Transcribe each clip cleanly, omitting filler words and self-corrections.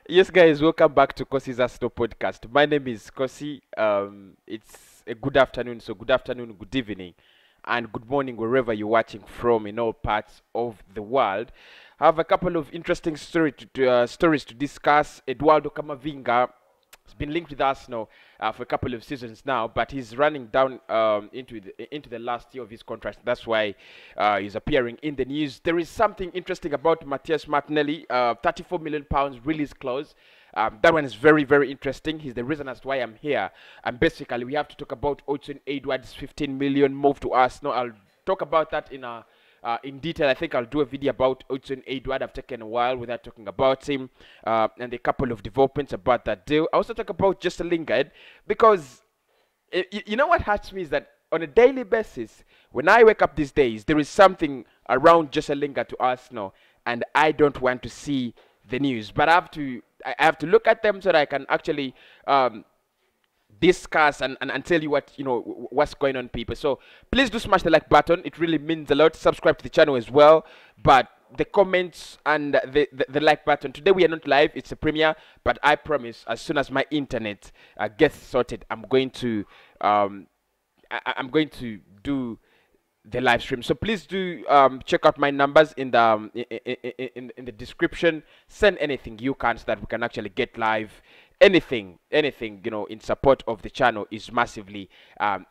Yes, guys, welcome back to Kosi's Arsenal podcast. My name is Kosi. It's a good afternoon, so good afternoon, good evening, and good morning wherever you're watching from in all parts of the world. I have a couple of interesting stories to discuss. Eduardo Camavinga has been linked with Arsenal for a couple of seasons now, but he's running down into the last year of his contract. That's why he's appearing in the news. There is something interesting about Matheus Martinelli, £34 million release clause. That one is very, very interesting. He's the reason as to why I'm here. And basically, we have to talk about Odegaard's 15 million move to Arsenal. I'll talk about that in detail. I think I'll do a video about Odegaard. I've taken a while without talking about him, and a couple of developments about that deal. I also talk about just Lingard because you know what hurts me is that on a daily basis, when I wake up these days, there is something around just Lingard to Arsenal, and I don't want to see the news, but I have to look at them so that I can actually discuss and tell you what's going on, people. So please do smash the like button. It really means a lot. Subscribe to the channel as well. But the comments and the like button, today we are not live, it's a premiere, but I promise as soon as my internet gets sorted, I'm going to do the live stream. So please do check out my numbers in the description. Send anything you can so that we can actually get live. Anything in support of the channel is massively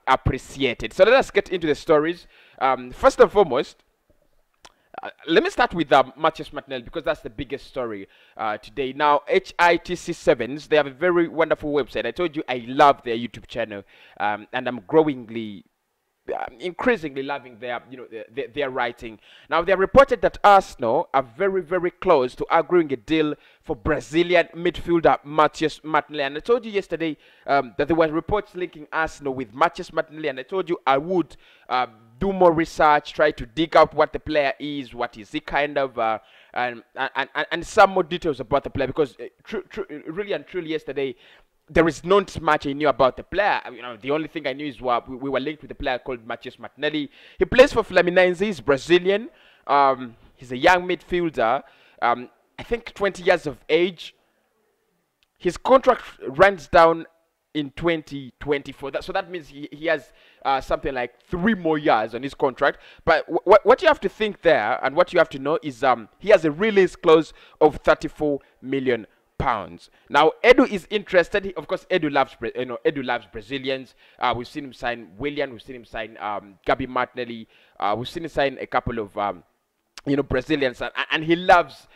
appreciated. So let us get into the stories. First and foremost, let me start with Matheus Martinelli because that's the biggest story today. Now, HITC7s, they have a very wonderful website. I told you I love their YouTube channel, and I'm increasingly loving their writing. Now, they have reported that Arsenal are very, very close to agreeing a deal for Brazilian midfielder Matheus Martinelli. And I told you yesterday that there were reports linking Arsenal with Matheus Martinelli, and I told you I would do more research, try to dig out what the player is, what is he kind of, and some more details about the player, because really and truly yesterday, there is not much I knew about the player. The only thing I knew is we were linked with a player called Matheus Martinelli. He plays for Fluminense. He's Brazilian. He's a young midfielder. I think 20 years of age. His contract runs down in 2024. So that means he has something like 3 more years on his contract. But what you have to think there, and what you have to know is he has a release clause of 34 million pounds. Now, Edu is interested. Of course, Edu loves Brazilians. We've seen him sign Willian. We've seen him sign Gabi Martinelli. We've seen him sign a couple of Brazilians, and he loves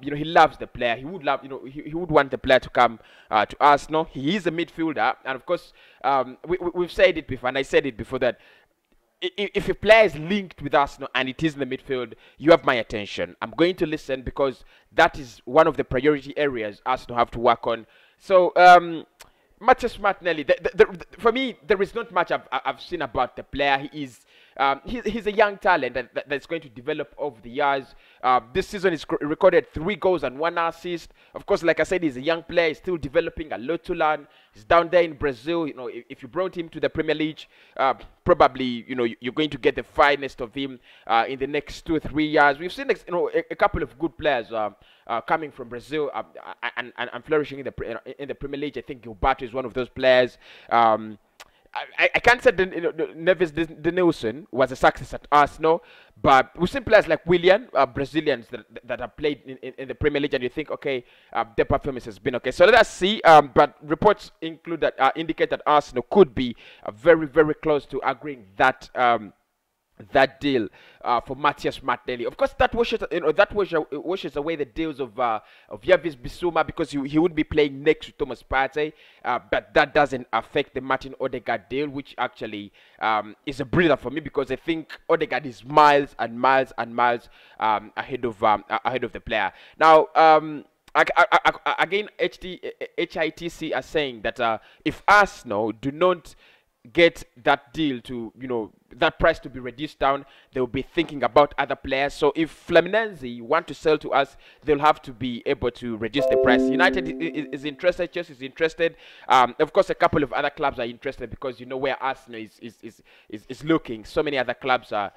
he loves the player. He would love he would want the player to come to Arsenal. He is a midfielder, and of course we've said it before, and I said it before that if a player is linked with Arsenal and it is in the midfield, you have my attention. I'm going to listen because that is one of the priority areas Arsenal have to work on. So, Matheus Martinelli, for me, there is not much I've seen about the player. He's a young talent that's going to develop over the years. This season he's recorded 3 goals and 1 assist. Of course, like I said, he's a young player. He's still developing, a lot to learn. He's down there in Brazil. If you brought him to the Premier League, probably you're going to get the finest of him in the next 2 or 3 years. We've seen a couple of good players coming from Brazil and flourishing in the Premier League. I think Gilberto is one of those players. I can't say Neves de Nelson was a success at Arsenal, but we've seen players like Willian, Brazilians that have played in the Premier League, and you think, okay, their performance has been okay. So let us see. But reports indicate that Arsenal could be very, very close to agreeing that deal for Matheus Martinelli. Of course, that washes away the deals of Yavis Bissouma, because he would be playing next to Thomas Partey. But that doesn't affect the Martin Odegaard deal, which actually is a breather for me, because I think Odegaard is miles and miles and miles ahead of the player. Now, again, HITC are saying that if Arsenal do not get that deal to that price to be reduced down. They will be thinking about other players. So if Fluminense want to sell to us, they'll have to be able to reduce the price. United is interested, Chelsea is interested. Of course, a couple of other clubs are interested because you know where Arsenal is looking. So many other clubs are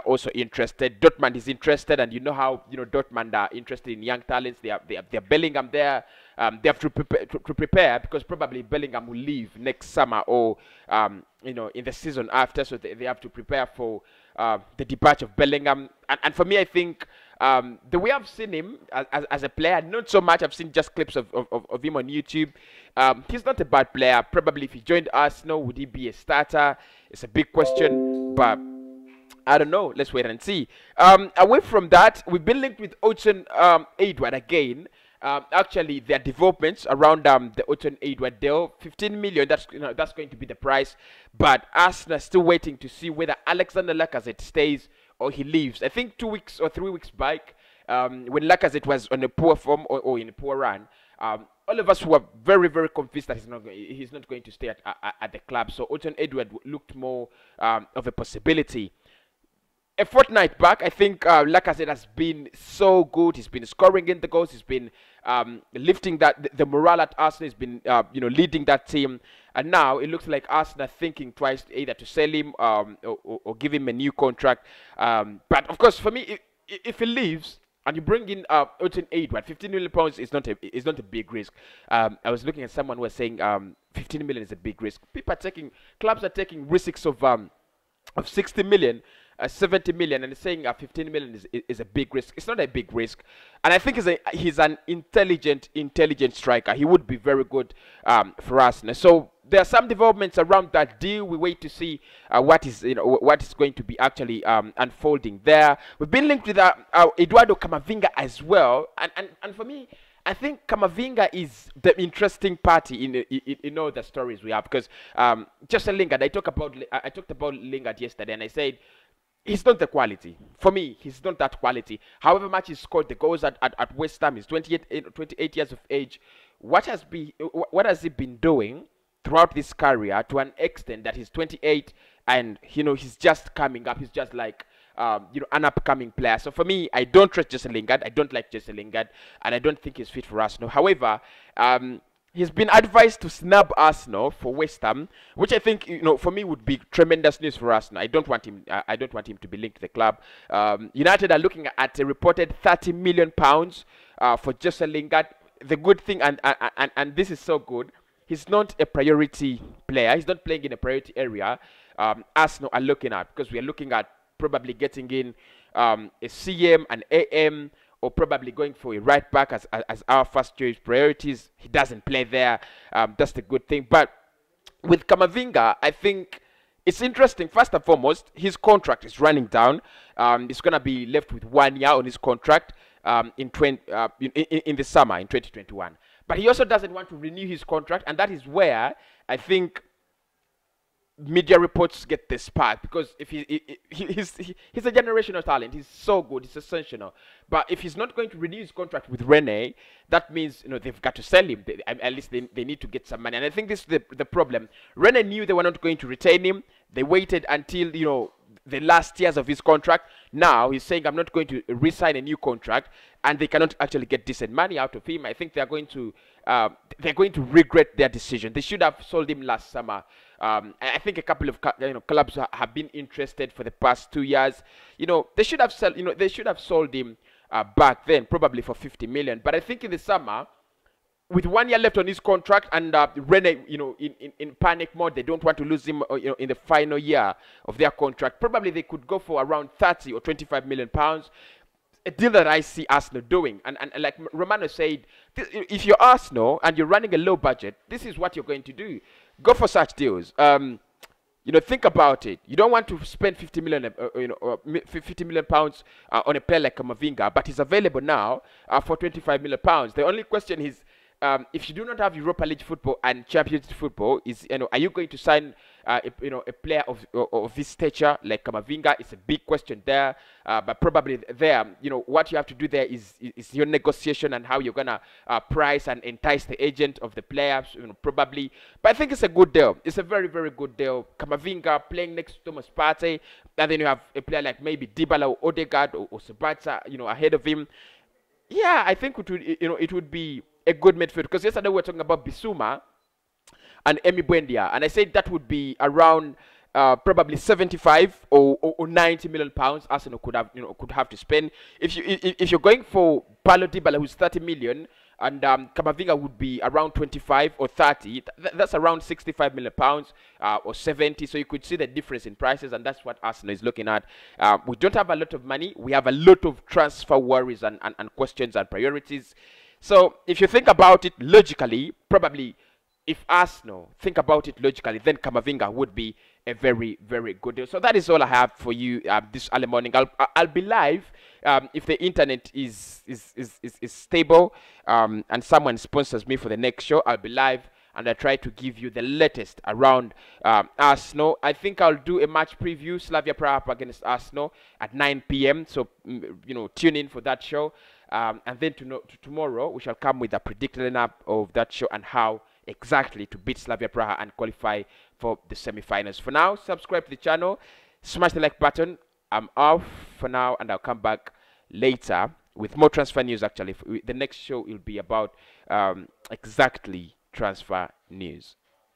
also interested. Dortmund is interested, and you know how Dortmund are interested in young talents. They are Bellingham there. They have to prepare because probably Bellingham will leave next summer or in the season after, so they have to prepare for the departure of Bellingham. And for me, I think the way I've seen him as a player, not so much. I've seen just clips of him on YouTube. He's not a bad player. Probably if he joined Arsenal, would he be a starter? It's a big question, but I don't know. Let's wait and see. Away from that, we've been linked with Odegaard again. Actually, their developments around the Odegaard deal, 15 million. That's going to be the price. But Arsenal are still waiting to see whether Alexander Lacazette stays or he leaves. I think 2 weeks or 3 weeks back, when Lacazette was on a poor form or in a poor run, all of us were very, very convinced that he's not going to stay at the club. So Odegaard looked more of a possibility. A fortnight back, I think Lacazette has been so good. He's been scoring in the goals. He's been lifting the morale at Arsenal. He's been leading that team. And now it looks like Arsenal are thinking twice either to sell him or give him a new contract. But of course, for me, if he leaves and you bring in Odegaard, 15 million pounds is not a big risk. I was looking at someone who was saying 15 million is a big risk. Clubs are taking risks of 60 million. 70 million, and saying 15 million is a big risk. It's not a big risk, and I think he's an intelligent striker. He would be very good for us. So there are some developments around that deal. We wait to see what is going to be actually unfolding there. We've been linked with Eduardo Camavinga as well, and for me, I think Camavinga is the interesting party in all the stories we have, because just a Lingard. I talked about Lingard yesterday, and I said, he's not the quality. For me, he's not that quality. However much he scored the goals at West Ham, he's 28 years of age. What has he been doing throughout this career to an extent that he's 28 and he's just coming up. He's just like an upcoming player. So for me, I don't trust Jesse Lingard. I don't like Jesse Lingard, and I don't think he's fit for Arsenal. However, he's been advised to snub Arsenal for West Ham, which I think, for me would be tremendous news for Arsenal. I don't want him to be linked to the club. United are looking at a reported £30 million for Jesse Lingard. The good thing, and this is so good, he's not a priority player. He's not playing in a priority area. Arsenal are looking at, because we are looking at probably getting in a CM, an AM, or probably going for a right back as our first choice priorities. He doesn't play there. That's the good thing. But with Camavinga, I think it's interesting. First and foremost, his contract is running down. He's going to be left with 1 year on his contract in the summer, in 2021. But he also doesn't want to renew his contract, and that is where I think media reports get the spark, because if he's a generational talent. He's so good. He's sensational. But if he's not going to renew his contract with Rennes, that means they've got to sell him. At least they need to get some money. And I think this is the problem. Rennes knew they were not going to retain him. They waited until the last years of his contract. Now he's saying, I'm not going to re-sign a new contract, and they cannot actually get decent money out of him. I think they're going to regret their decision. They should have sold him last summer. I think a couple of clubs have been interested for the past 2 years. They should have sold him back then, probably for 50 million. But I think in the summer, with 1 year left on his contract, and Rennes, in panic mode, they don't want to lose him, in the final year of their contract. Probably they could go for around 30 or 25 million pounds. A deal that I see Arsenal doing, and like Romano said, if you're Arsenal and you're running a low budget, this is what you're going to do. Go for such deals. Think about it. You don't want to spend 50 million, 50 million pounds on a player like Camavinga, but he's available now for 25 million pounds. The only question is, if you do not have Europa League football and Champions League football, are you going to sign a player of this stature like Camavinga? It's a big question there. But probably there, what you have to do there is your negotiation and how you're gonna price and entice the agent of the players. Probably. But I think it's a good deal. It's a very, very good deal. Camavinga playing next to Thomas Partey, and then you have a player like maybe Dybala or Odegaard or Ceballos, ahead of him. Yeah, I think it would be a good midfield, because yesterday we were talking about Bissouma and Emi Buendia, and I said that would be around probably 75 or 90 million pounds Arsenal could have to spend. If you're going for Paulo Dybala, who's 30 million, and Camavinga would be around 25 or 30, that's around 65 million pounds or 70. So you could see the difference in prices, and that's what Arsenal is looking at. We don't have a lot of money. We have a lot of transfer worries and questions and priorities. So if you think about it logically, probably if Arsenal think about it logically, then Camavinga would be a very, very good deal. So that is all I have for you this early morning. I'll be live if the internet is stable and someone sponsors me for the next show. I'll be live and I try to give you the latest around Arsenal. I think I'll do a match preview, Slavia Prague against Arsenal at 9 p.m. So tune in for that show. And then tomorrow we shall come with a predicted lineup of that show and how exactly to beat Slavia Prague and qualify for the semi-finals. For now, subscribe to the channel, smash the like button. I'm off for now, and I'll come back later with more transfer news. Actually, the next show will be about exactly transfer news.